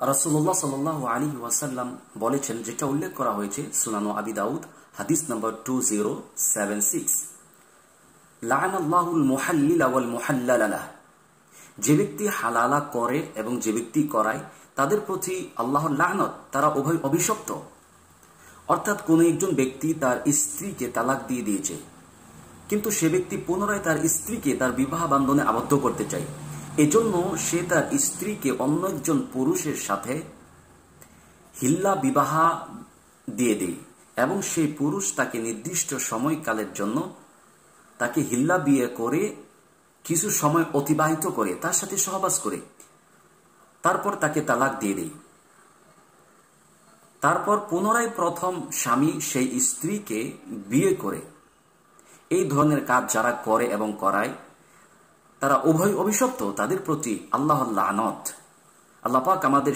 রাসূলুল্লাহ সাল্লাল্লাহু আলাইহি ওয়াসাল্লাম বলেছেন, যেটা উল্লেখ করা হয়েছে সুনান আবি দাউদ হাদিস নম্বর 2076, লাআনাল্লাহুল মুহাল্লিলা ওয়াল মুহাল্লালা লাহ। যে ব্যক্তি হালালা করে এবং যে ব্যক্তি করায় তাদের প্রতি আল্লাহর লানত, তারা উভয় অভিশপ্ত। অর্থাৎ কোন একজন ব্যক্তি তার স্ত্রীকে তালাক দিয়ে দিয়েছে, কিন্তু সে ব্যক্তি পুনরায় তার স্ত্রীকে তার বিবাহ বন্ধনে আবদ্ধ করতে চায়। এজন্য সে তার স্ত্রীকে অন্য একজন পুরুষের সাথে হিল্লা বিবাহ দিয়ে দেয় এবং সেই পুরুষ তাকে নির্দিষ্ট সময়কালের জন্য তাকে হিল্লা বিয়ে করে কিছু সময় অতিবাহিত করে তার সাথে সহবাস করে তারপর তাকে তালাক দিয়ে দেয়। তারপর পুনরায় প্রথম স্বামী সেই স্ত্রীকে বিয়ে করে। এই ধরনের কাজ যারা করে এবং করায় তারা উভয় অভিশপ্ত, তাদের প্রতি আল্লাহর লানত। আল্লাহ পাক আমাদের